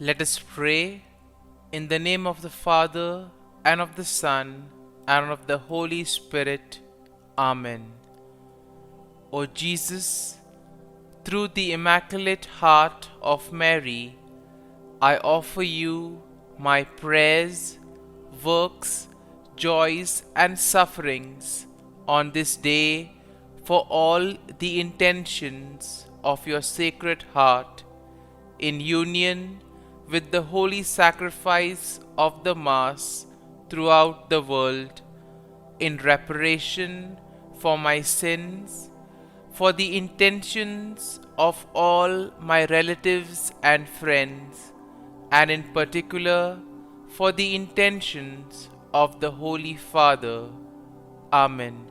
Let us pray in the name of the Father, and of the Son, and of the Holy Spirit. Amen. O Jesus, through the Immaculate Heart of Mary, I offer you my prayers, works, joys, and sufferings on this day for all the intentions of your Sacred Heart, in union with the holy sacrifice of the Mass throughout the world, in reparation for my sins, for the intentions of all my relatives and friends, and in particular for the intentions of the Holy Father. Amen.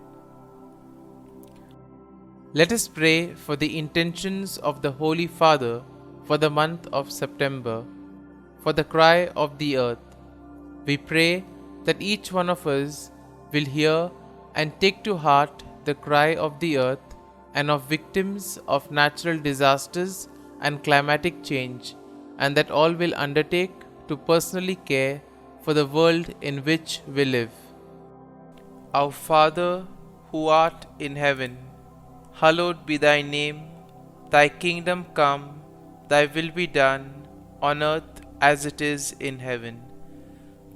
Let us pray for the intentions of the Holy Father for the month of September, for the cry of the earth. We pray that each one of us will hear and take to heart the cry of the earth and of victims of natural disasters and climatic change, and that all will undertake to personally care for the world in which we live. Our Father, who art in heaven, hallowed be thy name. Thy kingdom come, thy will be done, on earth as it is in heaven.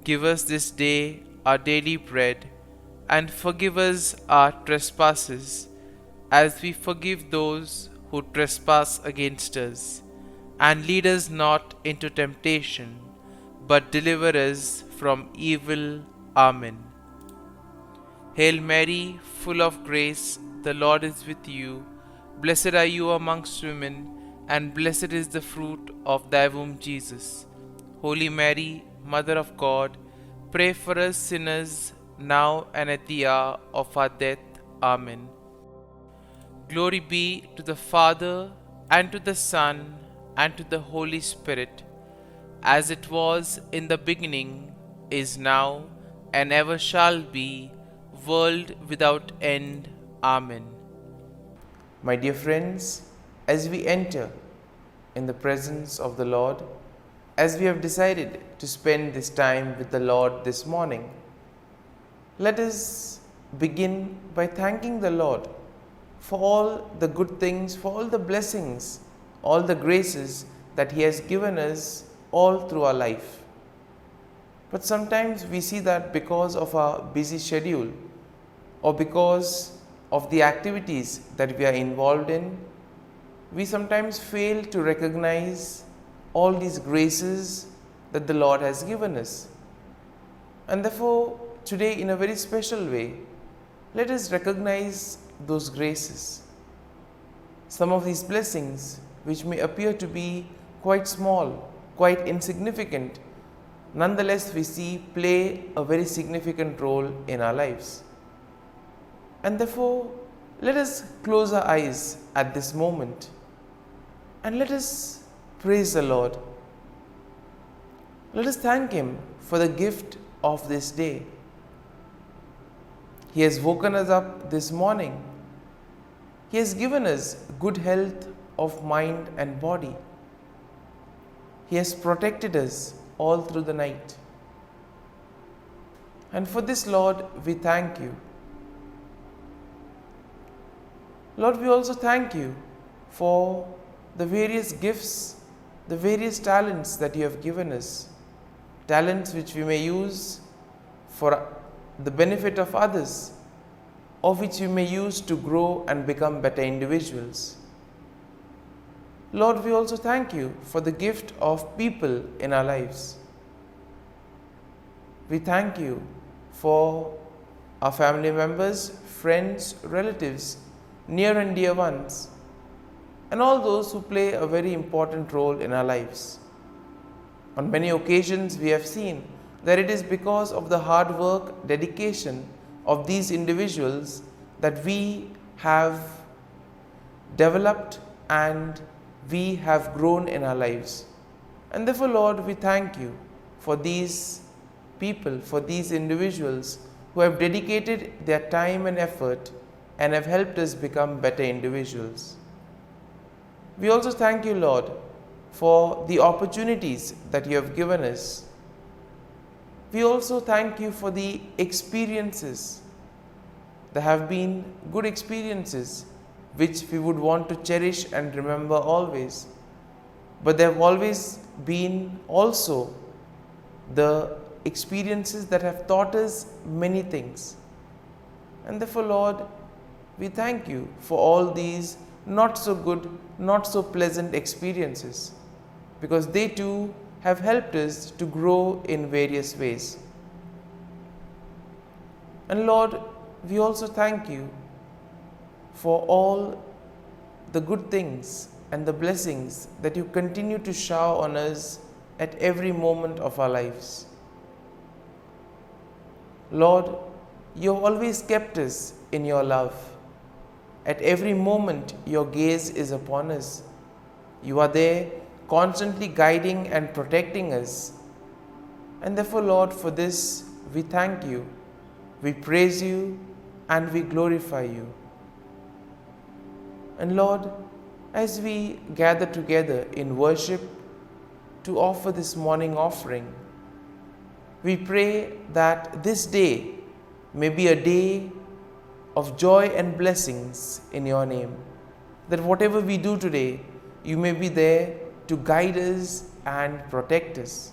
Give us this day our daily bread, and forgive us our trespasses, as we forgive those who trespass against us. And lead us not into temptation, but deliver us from evil. Amen. Hail Mary, full of grace, the Lord is with you. Blessed are you amongst women, and blessed is the fruit of thy womb, Jesus. Holy Mary, Mother of God, pray for us sinners, now and at the hour of our death. Amen. Glory be to the Father, and to the Son, and to the Holy Spirit, as it was in the beginning, is now, and ever shall be, world without end. Amen. My dear friends, as we enter in the presence of the Lord, as we have decided to spend this time with the Lord this morning, let us begin by thanking the Lord for all the good things, for all the blessings, all the graces that He has given us all through our life. But sometimes we see that because of our busy schedule, or because of the activities that we are involved in, we sometimes fail to recognize all these graces that the Lord has given us. And therefore, today, in a very special way, let us recognize those graces. Some of these blessings, which may appear to be quite small, quite insignificant, nonetheless we see play a very significant role in our lives. And therefore, let us close our eyes at this moment and let us praise the Lord. Let us thank Him for the gift of this day. He has woken us up this morning. He has given us good health of mind and body. He has protected us all through the night. And for this, Lord, we thank you. Lord, we also thank you for the various gifts, the various talents that you have given us. Talents which we may use for the benefit of others, or which we may use to grow and become better individuals. Lord, we also thank you for the gift of people in our lives. We thank you for our family members, friends, relatives, near and dear ones, and all those who play a very important role in our lives. On many occasions, we have seen that it is because of the hard work, dedication of these individuals that we have developed and we have grown in our lives. And therefore, Lord, we thank you for these people, for these individuals who have dedicated their time and effort and have helped us become better individuals. We also thank you, Lord, for the opportunities that you have given us. We also thank you for the experiences. There have been good experiences which we would want to cherish and remember always. But there have always been also the experiences that have taught us many things. And therefore, Lord, we thank you for all these not so good, not so pleasant experiences, because they too have helped us to grow in various ways. And Lord, we also thank you for all the good things and the blessings that you continue to shower on us at every moment of our lives. Lord, you have always kept us in your love. At every moment, your gaze is upon us. You are there, constantly guiding and protecting us. And therefore, Lord, for this, we thank you, we praise you, and we glorify you. And Lord, as we gather together in worship to offer this morning offering, we pray that this day may be a day of joy and blessings in your name. That whatever we do today, you may be there to guide us and protect us.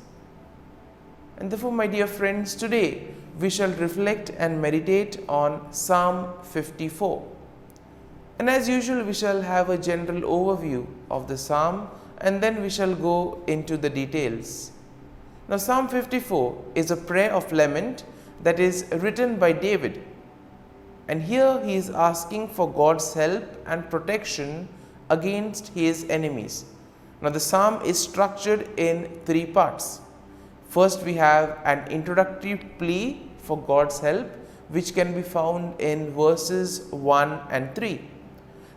And therefore, my dear friends, today we shall reflect and meditate on Psalm 54. And as usual, we shall have a general overview of the psalm, and then we shall go into the details. Now, Psalm 54 is a prayer of lament that is written by David. And here he is asking for God's help and protection against his enemies. Now, the psalm is structured in three parts. First, we have an introductory plea for God's help, which can be found in verses 1 and 3.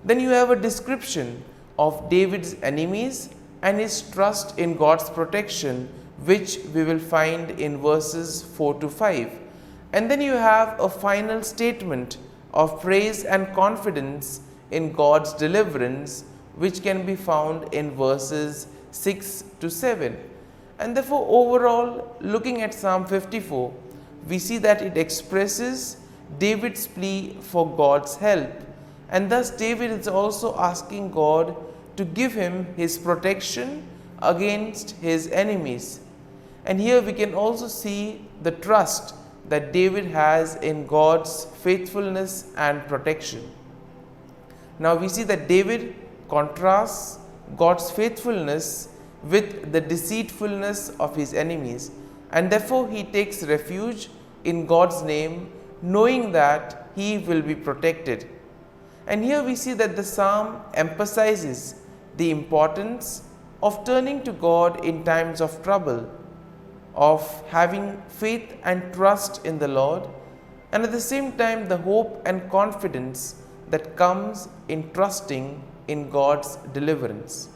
Then you have a description of David's enemies and his trust in God's protection, which we will find in verses 4 to 5. And then you have a final statement of praise and confidence in God's deliverance, which can be found in verses 6 to 7. And therefore, overall, looking at Psalm 54, we see that it expresses David's plea for God's help. And thus David is also asking God to give him his protection against his enemies. And here we can also see the trust that David has in God's faithfulness and protection. Now we see that David contrasts God's faithfulness with the deceitfulness of his enemies, and therefore he takes refuge in God's name, knowing that he will be protected. And here we see that the psalm emphasizes the importance of turning to God in times of trouble, of having faith and trust in the Lord, and at the same time the hope and confidence that comes in trusting in God's deliverance.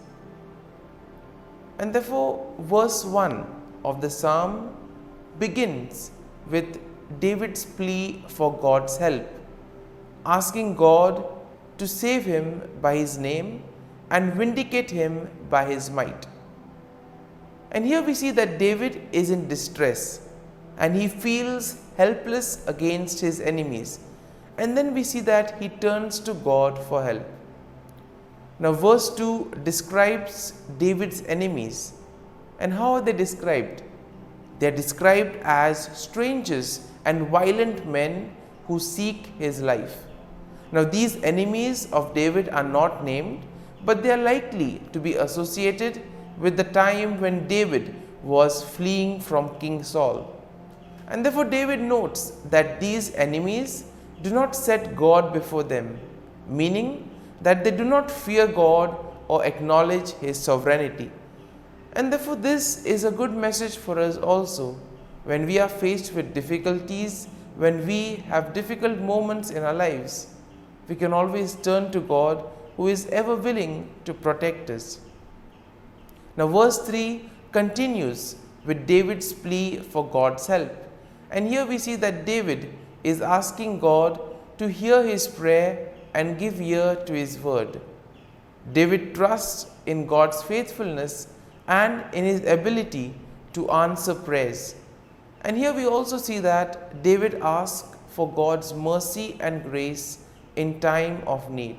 And therefore, verse 1 of the psalm begins with David's plea for God's help, asking God to save him by his name and vindicate him by his might. And here we see that David is in distress and he feels helpless against his enemies. And then we see that he turns to God for help. Now, verse 2 describes David's enemies. And how are they described? They are described as strangers and violent men who seek his life. Now, these enemies of David are not named, but they are likely to be associated with the time when David was fleeing from King Saul. And therefore, David notes that these enemies do not set God before them, meaning that they do not fear God or acknowledge his sovereignty. And therefore, this is a good message for us also when we are faced with difficulties, when we have difficult moments in our lives. We can always turn to God, who is ever willing to protect us. Now, verse 3 continues with David's plea for God's help. And here we see that David is asking God to hear his prayer and give ear to his word. David trusts in God's faithfulness and in his ability to answer prayers. And here we also see that David asked for God's mercy and grace in time of need.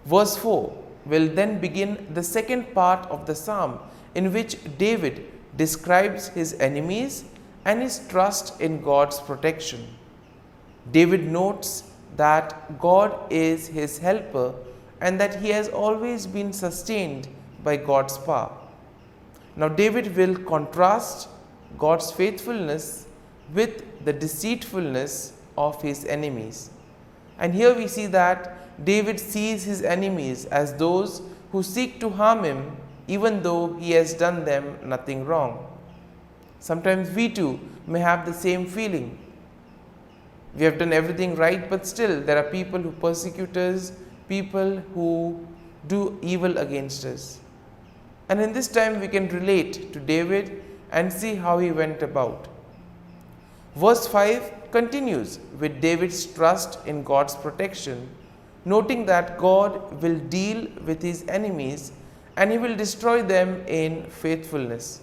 Verse 4 will then begin the second part of the psalm, in which David describes his enemies and his trust in God's protection. David notes that God is his helper and that he has always been sustained by God's power. Now David will contrast God's faithfulness with the deceitfulness of his enemies. And here we see that David sees his enemies as those who seek to harm him even though he has done them nothing wrong. Sometimes we too may have the same feeling. We have done everything right, but still there are people who persecute us, people who do evil against us. And in this time we can relate to David and see how he went about. Verse 5 continues with David's trust in God's protection, noting that God will deal with his enemies and he will destroy them in faithfulness.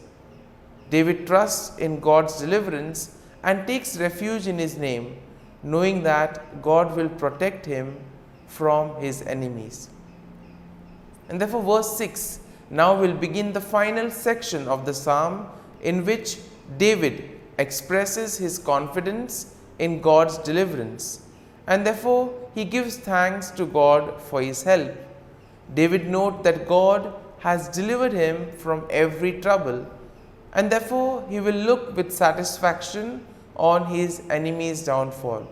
David trusts in God's deliverance and takes refuge in his name, knowing that God will protect him from his enemies. And therefore verse 6 now will begin the final section of the psalm, in which David expresses his confidence in God's deliverance, and therefore he gives thanks to God for his help. David notes that God has delivered him from every trouble, and therefore he will look with satisfaction on his enemy's downfall.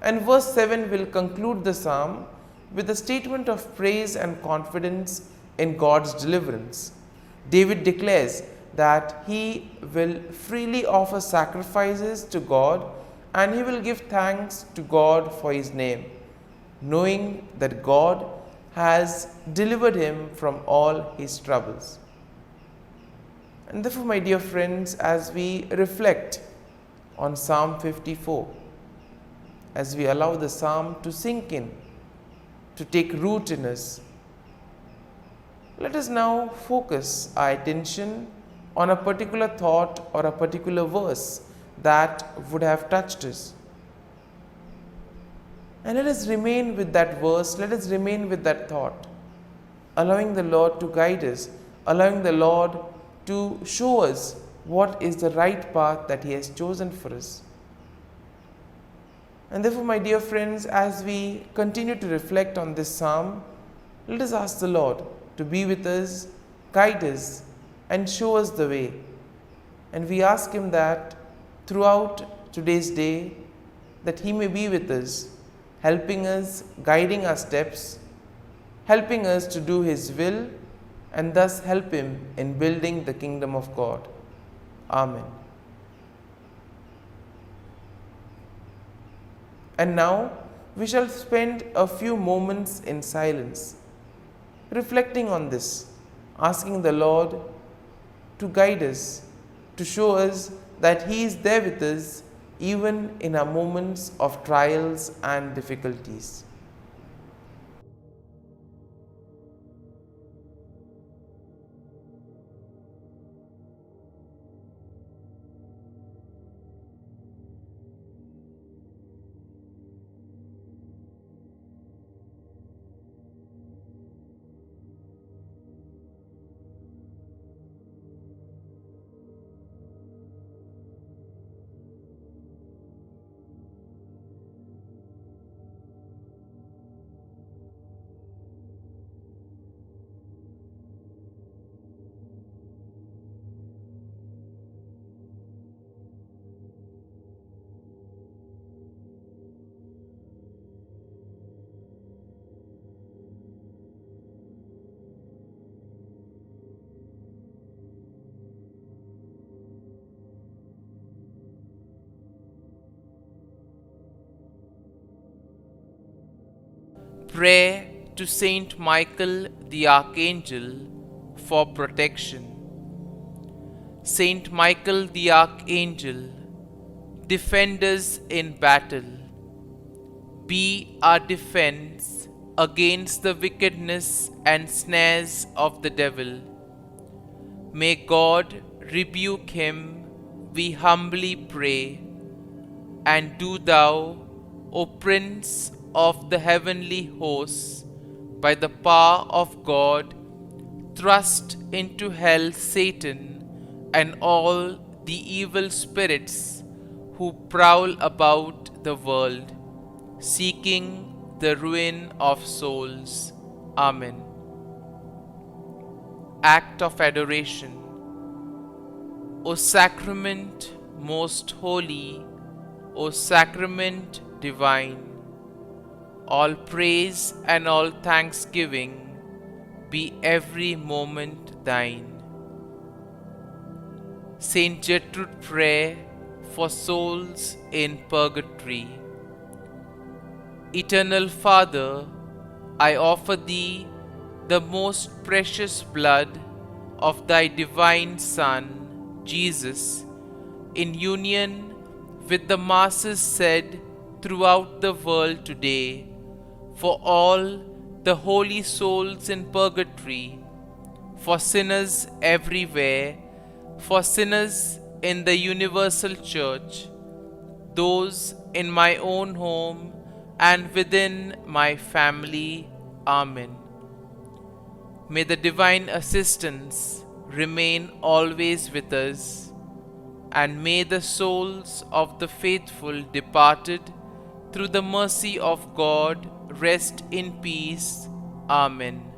And verse 7 will conclude the psalm with a statement of praise and confidence in God's deliverance. David declares that he will freely offer sacrifices to God and he will give thanks to God for his name, knowing that God has delivered him from all his troubles. And therefore, my dear friends, as we reflect on Psalm 54, as we allow the psalm to sink in, to take root in us, let us now focus our attention on a particular thought or a particular verse that would have touched us. And let us remain with that verse, let us remain with that thought, allowing the Lord to guide us, allowing the Lord to show us what is the right path that He has chosen for us. And therefore, my dear friends, as we continue to reflect on this psalm, let us ask the Lord to be with us, guide us, and show us the way. And we ask Him that throughout today's day, that He may be with us, helping us, guiding our steps, helping us to do His will, and thus help Him in building the kingdom of God. Amen. And now we shall spend a few moments in silence, reflecting on this, asking the Lord to guide us, to show us that He is there with us even in our moments of trials and difficulties. Prayer to Saint Michael the Archangel for protection. Saint Michael the Archangel, defend us in battle. Be our defense against the wickedness and snares of the devil. May God rebuke him, we humbly pray. And do thou, O Prince of the heavenly hosts, by the power of God, thrust into hell Satan and all the evil spirits who prowl about the world, seeking the ruin of souls. Amen. Act of Adoration. O Sacrament most holy, O Sacrament divine, all praise and all thanksgiving be every moment thine. Saint Gertrude Prayer for souls in purgatory. Eternal Father, I offer Thee the most precious blood of Thy divine Son, Jesus, in union with the masses said throughout the world today, for all the holy souls in purgatory, for sinners everywhere, for sinners in the universal church, those in my own home and within my family. Amen. May the divine assistance remain always with us, and may the souls of the faithful departed through the mercy of God rest in peace. Amen.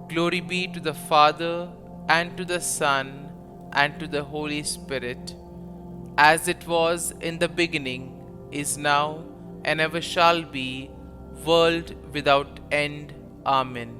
Glory be to the Father, and to the Son, and to the Holy Spirit, as it was in the beginning, is now, and ever shall be, world without end. Amen.